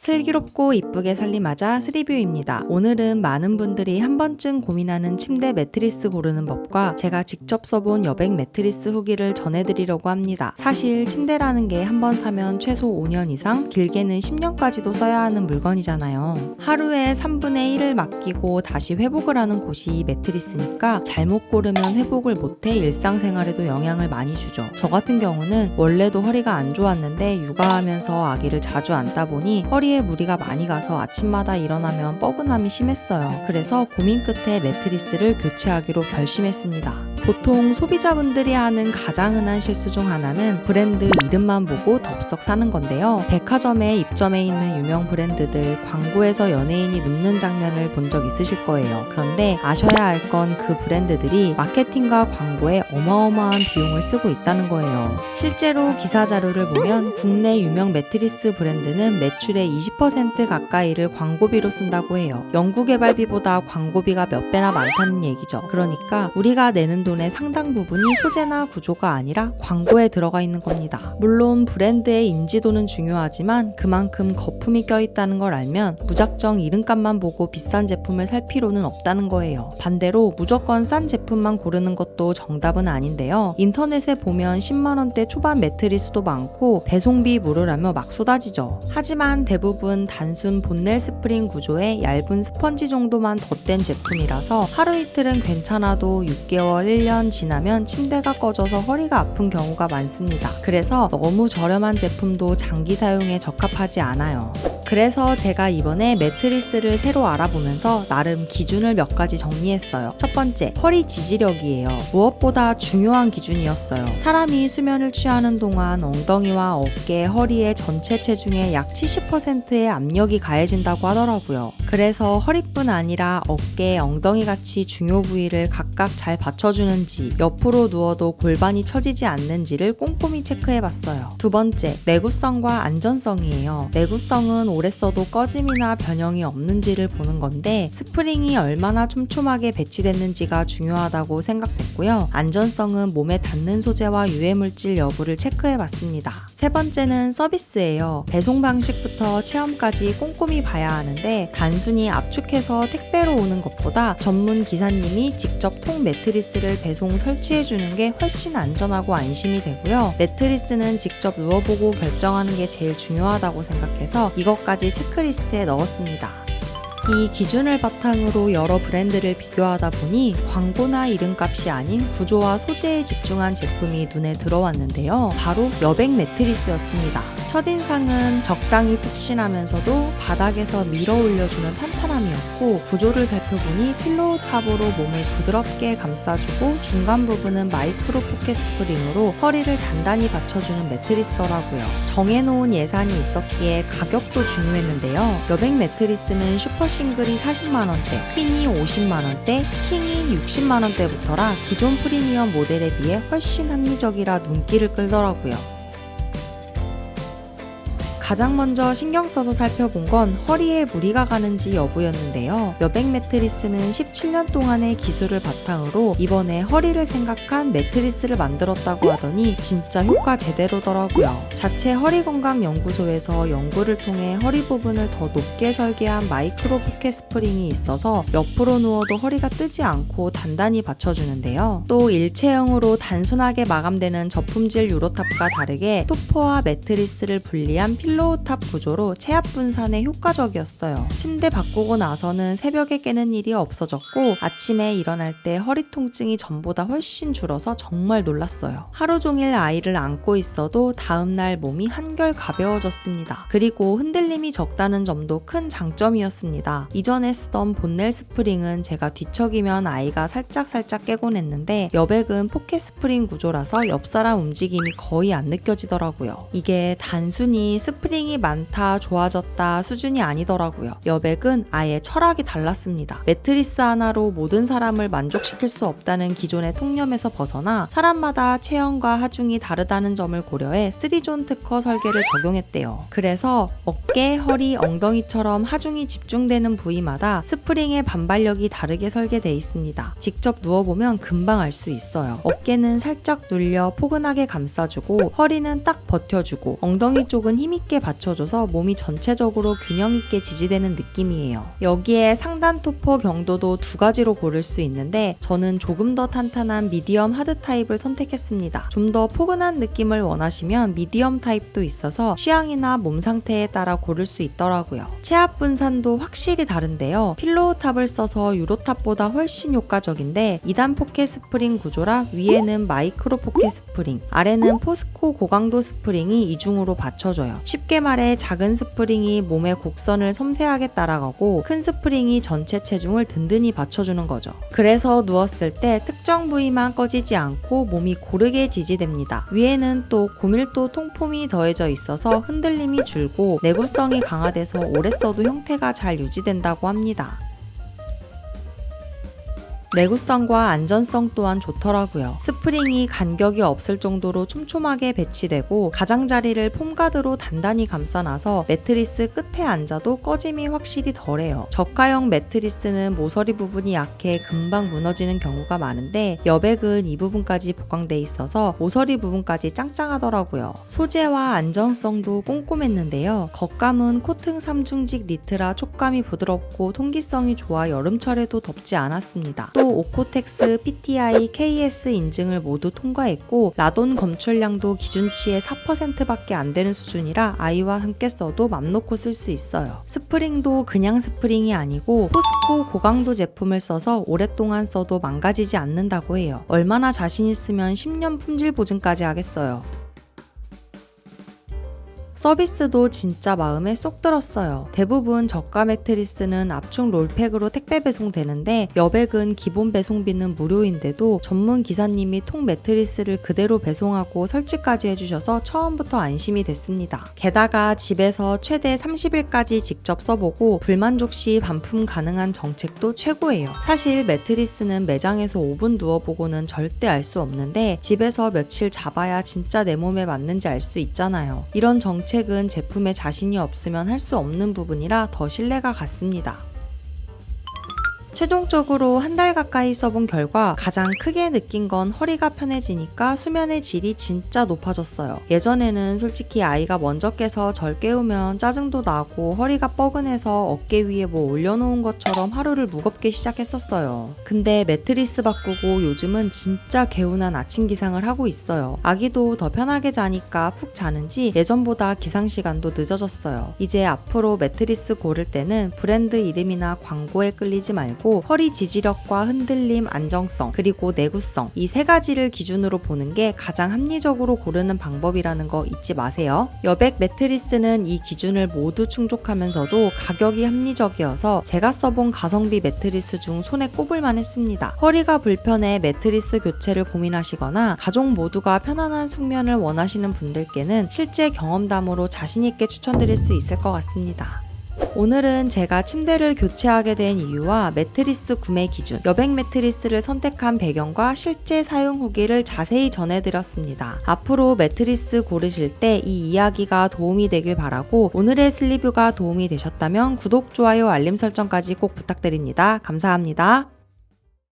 슬기롭고 이쁘게 살림하자 스리뷰입니다. 오늘은 많은 분들이 한 번쯤 고민하는 침대 매트리스 고르는 법과 제가 직접 써본 여백 매트리스 후기를 전해드리려고 합니다. 사실 침대라는 게 한 번 사면 최소 5년 이상, 길게는 10년까지도 써야 하는 물건이잖아요. 하루에 3분의 1을 맡기고 다시 회복을 하는 곳이 이 매트리스니까 잘못 고르면 회복을 못해 일상생활에도 영향을 많이 주죠. 저 같은 경우는 원래도 허리가 안 좋았는데 육아하면서 아기를 자주 안다 보니 허리에 무리가 많이 가서 아침마다 일어나면 뻐근함이 심했어요. 그래서 고민 끝에 매트리스를 교체하기로 결심했습니다. 보통 소비자분들이 하는 가장 흔한 실수 중 하나는 브랜드 이름만 보고 덥석 사는 건데요. 백화점에 입점해 있는 유명 브랜드들 광고에서 연예인이 눕는 장면을 본 적 있으실 거예요. 그런데 아셔야 할 건 그 브랜드들이 마케팅과 광고에 어마어마한 비용을 쓰고 있다는 거예요. 실제로 기사 자료를 보면 국내 유명 매트리스 브랜드는 매출의 20% 가까이를 광고비로 쓴다고 해요. 연구개발비보다 광고비가 몇 배나 많다는 얘기죠. 그러니까 우리가 내는 돈의 상당 부분이 소재나 구조가 아니라 광고에 들어가 있는 겁니다. 물론 브랜드의 인지도는 중요하지만 그만큼 거품이 껴있다는 걸 알면 무작정 이름값만 보고 비싼 제품을 살 필요는 없다는 거예요. 반대로 무조건 싼 제품만 고르는 것도 정답은 아닌데요. 인터넷에 보면 10만원대 초반 매트리스도 많고 배송비 무료라며 막 쏟아지죠. 하지만 대부분 단순 본넬 스프링 구조에 얇은 스펀지 정도만 덧댄 제품이라서 하루 이틀은 괜찮아도 6개월, 1년 지나면 침대가 꺼져서 허리가 아픈 경우가 많습니다. 그래서 너무 저렴한 제품도 장기 사용에 적합하지 않아요. 그래서 제가 이번에 매트리스를 새로 알아보면서 나름 기준을 몇 가지 정리했어요. 첫 번째, 허리 지지력이에요. 무엇보다 중요한 기준이었어요. 사람이 수면을 취하는 동안 엉덩이와 어깨, 허리의 전체 체중의 약 70%의 압력이 가해진다고 하더라고요. 그래서 허리뿐 아니라 어깨, 엉덩이 같이 중요 부위를 각각 잘 받쳐주는지, 옆으로 누워도 골반이 처지지 않는지를 꼼꼼히 체크해봤어요. 두 번째, 내구성과 안전성이에요. 내구성은 오래 써도 꺼짐이나 변형이 없는지를 보는 건데 스프링이 얼마나 촘촘하게 배치됐는지가 중요하다고 생각됐고요. 안전성은 몸에 닿는 소재와 유해물질 여부를 체크해봤습니다. 세 번째는 서비스예요. 배송 방식부터 체험까지 꼼꼼히 봐야 하는데 단순히 압축해서 택배로 오는 것보다 전문 기사님이 직접 통 매트리스를 배송 설치해주는 게 훨씬 안전하고 안심이 되고요. 매트리스는 직접 누워보고 결정하는 게 제일 중요하다고 생각해서 이것까지 체크리스트에 넣었습니다. 이 기준을 바탕으로 여러 브랜드를 비교하다 보니 광고나 이름값이 아닌 구조와 소재에 집중한 제품이 눈에 들어왔는데요. 바로 여백 매트리스였습니다. 첫인상은 적당히 푹신하면서도 바닥에서 밀어 올려주는 탄탄함이었고 구조를 살펴보니 필로우 탑으로 몸을 부드럽게 감싸주고 중간 부분은 마이크로 포켓 스프링으로 허리를 단단히 받쳐주는 매트리스더라고요. 정해놓은 예산이 있었기에 가격도 중요했는데요. 여백 매트리스는 슈퍼 싱글이 40만원대, 퀸이 50만원대, 킹이 60만원대부터라 기존 프리미엄 모델에 비해 훨씬 합리적이라 눈길을 끌더라고요. 가장 먼저 신경 써서 살펴본 건 허리에 무리가 가는지 여부였는데요. 여백 매트리스는 17년 동안의 기술을 바탕으로 이번에 허리를 생각한 매트리스를 만들었다고 하더니 진짜 효과 제대로더라고요. 자체 허리건강연구소에서 연구를 통해 허리 부분을 더 높게 설계한 마이크로 포켓 스프링이 있어서 옆으로 누워도 허리가 뜨지 않고 단단히 받쳐주는데요. 또 일체형으로 단순하게 마감되는 저품질 유로탑과 다르게 토퍼와 매트리스를 분리한 필로우탑 구조로 체압 분산에 효과적이었어요. 침대 바꾸고 나서는 새벽에 깨는 일이 없어졌고 아침에 일어날 때 허리 통증이 전보다 훨씬 줄어서 정말 놀랐어요. 하루 종일 아이를 안고 있어도 다음날 몸이 한결 가벼워졌습니다. 그리고 흔들림이 적다는 점도 큰 장점이었습니다. 이전에 쓰던 본넬 스프링은 제가 뒤척이면 아이가 살짝 깨곤 했는데 여백은 포켓 스프링 구조라서 옆사람 움직임이 거의 안 느껴지더라고요. 이게 단순히 스프링이 많다, 좋아졌다 수준이 아니더라고요. 여백은 아예 철학이 달랐습니다. 매트리스 하나로 모든 사람을 만족시킬 수 없다는 기존의 통념에서 벗어나 사람마다 체형과 하중이 다르다는 점을 고려해 3존 특허 설계를 적용했대요. 그래서 어깨, 허리, 엉덩이처럼 하중이 집중되는 부위마다 스프링의 반발력이 다르게 설계돼 있습니다. 직접 누워보면 금방 알 수 있어요. 어깨는 살짝 눌려 포근하게 감싸주고 허리는 딱 버텨주고 엉덩이 쪽은 힘있게 튼튼하게 받쳐줘서 몸이 전체적으로 균형 있게 지지되는 느낌이에요. 여기에 상단 토퍼 경도도 두 가지로 고를 수 있는데 저는 조금 더 탄탄한 미디엄 하드 타입을 선택했습니다. 좀 더 포근한 느낌을 원하시면 미디엄 타입도 있어서 취향이나 몸 상태에 따라 고를 수 있더라고요. 체압 분산도 확실히 다른데요. 필로우 탑을 써서 유로탑보다 훨씬 효과적인데 2단 포켓 스프링 구조라 위에는 마이크로 포켓 스프링, 아래는 포스코 고강도 스프링이 이중으로 받쳐줘요. 쉽게 말해 작은 스프링이 몸의 곡선을 섬세하게 따라가고 큰 스프링이 전체 체중을 든든히 받쳐주는 거죠. 그래서 누웠을 때 특정 부위만 꺼지지 않고 몸이 고르게 지지됩니다. 위에는 또 고밀도 통폼이 더해져 있어서 흔들림이 줄고 내구성이 강화돼서 오래 써도 형태가 잘 유지된다고 합니다. 내구성과 안전성 또한 좋더라고요. 스프링이 간격이 없을 정도로 촘촘하게 배치되고 가장자리를 폼가드로 단단히 감싸놔서 매트리스 끝에 앉아도 꺼짐이 확실히 덜해요. 저가형 매트리스는 모서리 부분이 약해 금방 무너지는 경우가 많은데 여백은 이 부분까지 보강돼 있어서 모서리 부분까지 짱짱하더라고요. 소재와 안정성도 꼼꼼했는데요. 겉감은 코튼 3중직 니트라 촉감이 부드럽고 통기성이 좋아 여름철에도 덥지 않았습니다. 또 오코텍스, PTI, KS 인증을 모두 통과했고 라돈 검출량도 기준치의 4%밖에 안 되는 수준이라 아이와 함께 써도 맘 놓고 쓸 수 있어요. 스프링도 그냥 스프링이 아니고 포스코 고강도 제품을 써서 오랫동안 써도 망가지지 않는다고 해요. 얼마나 자신 있으면 10년 품질 보증까지 하겠어요. 서비스도 진짜 마음에 쏙 들었어요. 대부분 저가 매트리스는 압축 롤팩으로 택배 배송되는데 여백은 기본 배송비는 무료인데도 전문 기사님이 통 매트리스를 그대로 배송하고 설치까지 해주셔서 처음부터 안심이 됐습니다. 게다가 집에서 최대 30일까지 직접 써보고 불만족 시 반품 가능한 정책도 최고예요. 사실 매트리스는 매장에서 5분 누워보고는 절대 알 수 없는데 집에서 며칠 잡아야 진짜 내 몸에 맞는지 알 수 있잖아요. 이런 정책은 제품에 자신이 없으면 할 수 없는 부분이라 더 신뢰가 갔습니다. 최종적으로 한 달 가까이 써본 결과 가장 크게 느낀 건 허리가 편해지니까 수면의 질이 진짜 높아졌어요. 예전에는 솔직히 아이가 먼저 깨서 절 깨우면 짜증도 나고 허리가 뻐근해서 어깨 위에 뭐 올려놓은 것처럼 하루를 무겁게 시작했었어요. 근데 매트리스 바꾸고 요즘은 진짜 개운한 아침 기상을 하고 있어요. 아기도 더 편하게 자니까 푹 자는지 예전보다 기상 시간도 늦어졌어요. 이제 앞으로 매트리스 고를 때는 브랜드 이름이나 광고에 끌리지 말고 허리 지지력과 흔들림, 안정성, 그리고 내구성 이 세 가지를 기준으로 보는 게 가장 합리적으로 고르는 방법이라는 거 잊지 마세요. 여백 매트리스는 이 기준을 모두 충족하면서도 가격이 합리적이어서 제가 써본 가성비 매트리스 중 손에 꼽을만 했습니다. 허리가 불편해 매트리스 교체를 고민하시거나 가족 모두가 편안한 숙면을 원하시는 분들께는 실제 경험담으로 자신있게 추천드릴 수 있을 것 같습니다. 오늘은 제가 침대를 교체하게 된 이유와 매트리스 구매 기준, 여백 매트리스를 선택한 배경과 실제 사용 후기를 자세히 전해드렸습니다. 앞으로 매트리스 고르실 때 이 이야기가 도움이 되길 바라고 오늘의 슬리뷰가 도움이 되셨다면 구독, 좋아요, 알림 설정까지 꼭 부탁드립니다. 감사합니다.